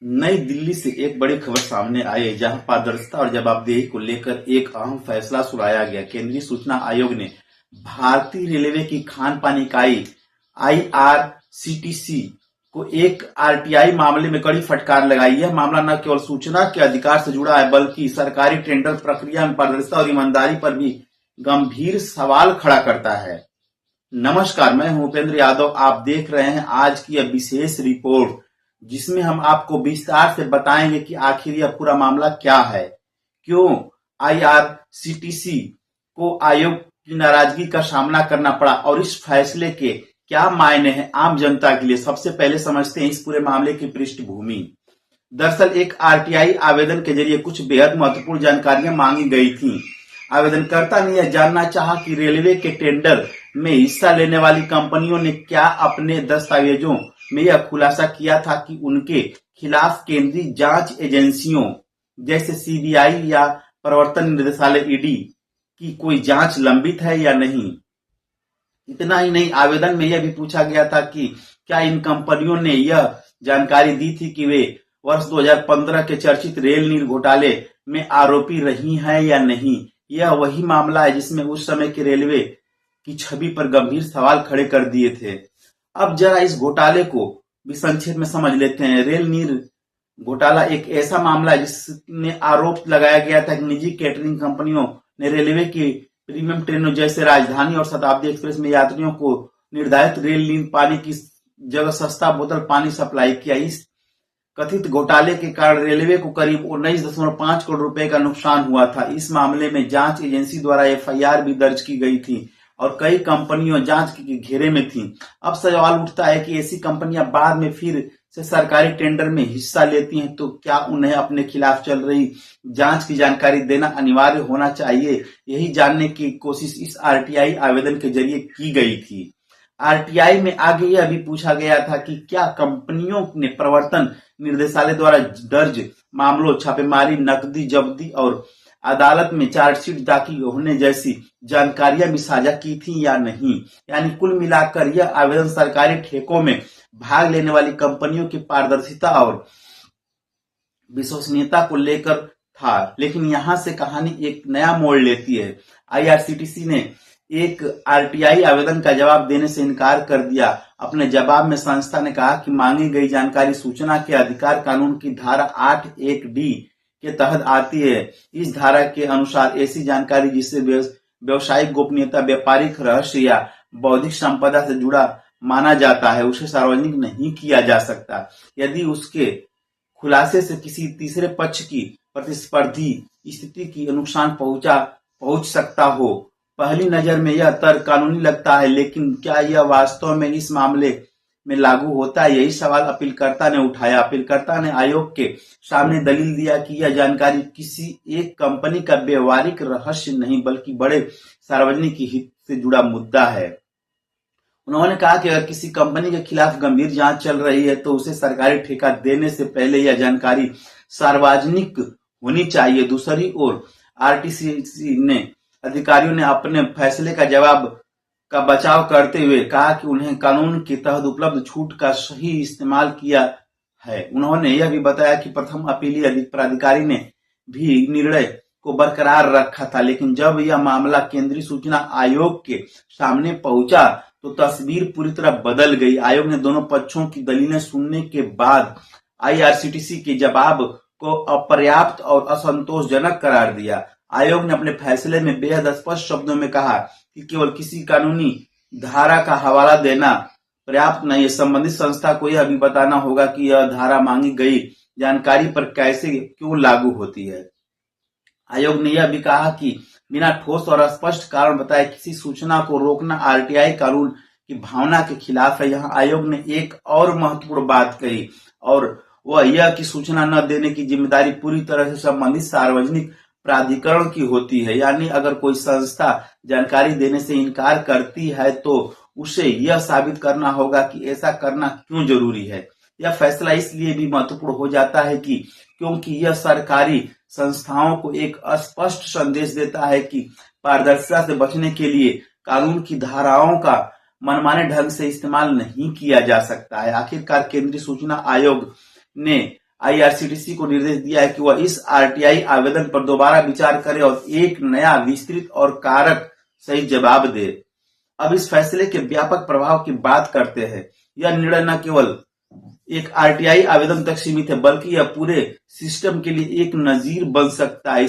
नई दिल्ली से एक बड़ी खबर सामने आई है, जहां पारदर्शिता और जवाबदेही को लेकर एक अहम फैसला सुनाया गया। केंद्रीय सूचना आयोग ने भारतीय रेलवे की खान पान इकाई आईआरसीटीसी को एक आरटीआई मामले में कड़ी फटकार लगाई। यह मामला न केवल सूचना के अधिकार से जुड़ा है, बल्कि सरकारी टेंडर प्रक्रिया में पारदर्शिता और ईमानदारी पर भी गंभीर सवाल खड़ा करता है। नमस्कार, मैं हूं उपेंद्र यादव। आप देख रहे हैं आज की यह विशेष रिपोर्ट, जिसमें हम आपको विस्तार से बताएंगे कि आखिर यह पूरा मामला क्या है, क्यों आईआरसीटीसी को आयोग की नाराजगी का सामना करना पड़ा और इस फैसले के क्या मायने हैं आम जनता के लिए। सबसे पहले समझते हैं इस पूरे मामले की पृष्ठभूमि। दरअसल एक आरटीआई आवेदन के जरिए कुछ बेहद महत्वपूर्ण जानकारियां मांगी गई थी। आवेदनकर्ता ने यह जानना चाहा कि रेलवे के टेंडर में हिस्सा लेने वाली कंपनियों ने क्या अपने दस्तावेजों में यह खुलासा किया था कि उनके खिलाफ केंद्रीय जांच एजेंसियों जैसे सीबीआई या प्रवर्तन निदेशालय ईडी की कोई जांच लंबित है या नहीं। इतना ही नहीं, आवेदन में यह भी पूछा गया था कि क्या इन कंपनियों ने यह जानकारी दी थी कि वे वर्ष 2015 के चर्चित रेल नीर घोटाले में आरोपी रही हैं या नहीं। यह वही मामला है जिसमें उस समय के रेलवे की छवि पर गंभीर सवाल खड़े कर दिए थे। अब जरा इस घोटाले को भी संक्षेप में समझ लेते हैं। रेल नीर घोटाला एक ऐसा मामला है जिसमें आरोप लगाया गया था कि निजी कैटरिंग कंपनियों ने रेलवे की प्रीमियम ट्रेनों जैसे राजधानी और शताब्दी एक्सप्रेस में यात्रियों को निर्धारित रेल नीर पानी की जगह सस्ता बोतल पानी सप्लाई किया। इस कथित घोटाले के कारण रेलवे को करीब 19.5 करोड़ रुपए का नुकसान हुआ था। इस मामले में जांच एजेंसी द्वारा एफआईआर भी दर्ज की गई थी और कई कंपनियों जांच के घेरे में थी। अब सवाल उठता है कि ऐसी कंपनियां बाद में फिर से सरकारी टेंडर में हिस्सा लेती हैं तो क्या उन्हें अपने खिलाफ चल रही जांच की जानकारी देना अनिवार्य होना चाहिए। यही जानने की कोशिश इस आरटीआई आवेदन के जरिए की गई थी। आरटीआई में आगे यह भी पूछा गया था कि क्या कंपनियों ने प्रवर्तन निर्देशालय द्वारा दर्ज मामलों, छापेमारी, नकदी जब्ती और अदालत में चार्जशीट दाखिल होने जैसी जानकारियां भी साझा की थी या नहीं। यानी कुल मिलाकर यह आवेदन सरकारी ठेकों में भाग लेने वाली कंपनियों की पारदर्शिता और विश्वसनीयता को लेकर था। लेकिन यहां से कहानी एक नया मोड़ लेती है। आईआरसीटीसी ने एक आरटीआई आवेदन का जवाब देने से इनकार कर दिया। अपने जवाब में संस्था ने कहा कि मांगी गई जानकारी सूचना के अधिकार कानून की धारा 8(1)(d) के तहत आती है। इस धारा के अनुसार ऐसी जानकारी जिससे व्यवसायिक गोपनीयता, व्यापारिक रहस्य या बौद्धिक संपदा से जुड़ा माना जाता है, उसे सार्वजनिक नहीं किया जा सकता। यदि उसके खुलासे से किसी तीसरे पक्ष की प्रतिस्पर्धी स्थिति की नुकसान पहुंच सकता हो। पहली नजर में यह तर्क कानूनी लगता है, लेकिन क्या यह वास्तव में इस मामले में लागू होता है, यही सवाल अपीलकर्ता ने उठाया। अपीलकर्ता ने आयोग के सामने दलील दिया कि यह जानकारी किसी एक कंपनी का व्यवहारिक रहस्य नहीं, बल्कि बड़े सार्वजनिक हित से जुड़ा मुद्दा है। उन्होंने कहा कि अगर किसी कंपनी के खिलाफ गंभीर जांच चल रही है तो उसे सरकारी ठेका देने से पहले यह जानकारी सार्वजनिक होनी चाहिए। दूसरी ओर आरटीसी ने अधिकारियों ने अपने फैसले का बचाव करते हुए कहा कि उन्हें कानून के तहत उपलब्ध छूट का सही इस्तेमाल किया है। उन्होंने यह भी बताया कि प्रथम अपीलीय प्राधिकारी ने भी निर्णय को बरकरार रखा था, लेकिन जब यह मामला केंद्रीय सूचना आयोग के सामने पहुंचा तो तस्वीर पूरी तरह बदल गई। आयोग ने दोनों पक्षों की दलीलें सुनने के बाद आईआरसीटीसी के जवाब को अपर्याप्त और असंतोषजनक करार दिया। आयोग ने अपने फैसले में बेहद स्पष्ट शब्दों में कहा कि केवल किसी कानूनी धारा का हवाला देना पर्याप्त नहीं है। संबंधित संस्था को यह भी बताना होगा कि यह धारा मांगी गई जानकारी पर कैसे क्यों लागू होती है। आयोग ने यह भी कहा कि बिना ठोस और स्पष्ट कारण बताए किसी सूचना को रोकना आरटीआई कानून की भावना के खिलाफ है। यहाँ आयोग ने एक और महत्वपूर्ण बात कही, और वह यह कि सूचना न देने की जिम्मेदारी पूरी तरह से संबंधित सार्वजनिक प्राधिकरण की होती है। यानी अगर कोई संस्था जानकारी देने से इनकार करती है तो उसे यह साबित करना होगा कि ऐसा करना क्यों जरूरी है। यह फैसला इसलिए भी महत्वपूर्ण हो जाता है कि क्योंकि यह सरकारी संस्थाओं को एक स्पष्ट संदेश देता है कि पारदर्शिता से बचने के लिए कानून की धाराओं का मनमाने ढंग से इस्तेमाल नहीं किया जा सकता है। आखिरकार केंद्रीय सूचना आयोग ने आईआरसीटीसी को निर्देश दिया है कि वह इस आरटीआई आवेदन पर दोबारा विचार करे और एक नया विस्तृत और कारक सही जवाब दे। अब इस फैसले के व्यापक प्रभाव की बात करते हैं। यह निर्णय न केवल एक आरटीआई आवेदन तक सीमित है, बल्कि यह पूरे सिस्टम के लिए एक नजीर बन सकता है।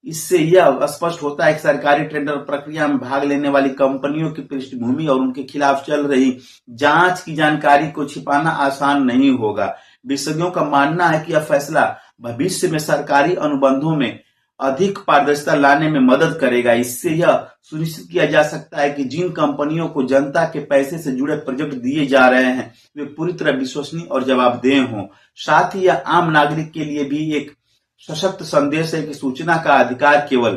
इससे यह स्पष्ट होता है कि सरकारी टेंडर प्रक्रिया में भाग लेने वाली कंपनियों की पृष्ठभूमि और उनके खिलाफ चल रही जांच की जानकारी को छिपाना आसान नहीं होगा। विशेषज्ञों का मानना है कि यह फैसला भविष्य में सरकारी अनुबंधों में अधिक पारदर्शिता लाने में मदद करेगा। इससे यह सुनिश्चित किया जा सकता है कि जिन कंपनियों को जनता के पैसे से जुड़े प्रोजेक्ट दिए जा रहे हैं वे पूरी तरह विश्वसनीय और जवाबदेह हों। साथ ही यह आम नागरिक के लिए भी एक सशक्त संदेश है कि सूचना का अधिकार केवल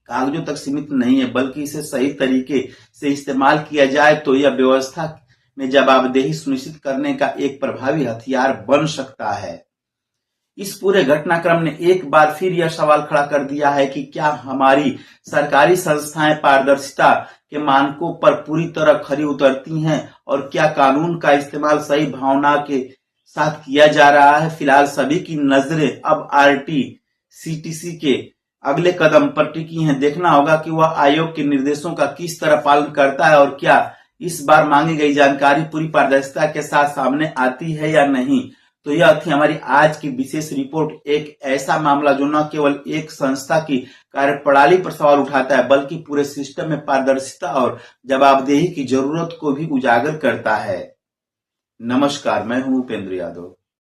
कागजों तक सीमित नहीं है, बल्कि इसे सही तरीके से इस्तेमाल किया जाए तो यह व्यवस्था में जवाबदेही सुनिश्चित करने का एक प्रभावी हथियार बन सकता है। इस पूरे घटनाक्रम ने एक बार फिर यह सवाल खड़ा कर दिया है कि क्या हमारी सरकारी संस्थाएं पारदर्शिता के मानकों पर पूरी तरह खरी उतरती हैं और क्या कानून का इस्तेमाल सही भावना के साथ किया जा रहा है। फिलहाल सभी की नजरें अब आरटीसीटीसी के अगले कदम पर टिकी हैं। देखना होगा कि वह आयोग के निर्देशों का किस तरह पालन करता है और क्या इस बार मांगी गई जानकारी पूरी पारदर्शिता के साथ सामने आती है या नहीं। तो यह थी हमारी आज की विशेष रिपोर्ट, एक ऐसा मामला जो न केवल एक संस्था की कार्यप्रणाली पर सवाल उठाता है, बल्कि पूरे सिस्टम में पारदर्शिता और जवाबदेही की जरूरत को भी उजागर करता है। नमस्कार, मैं हूं उपेंद्र यादव।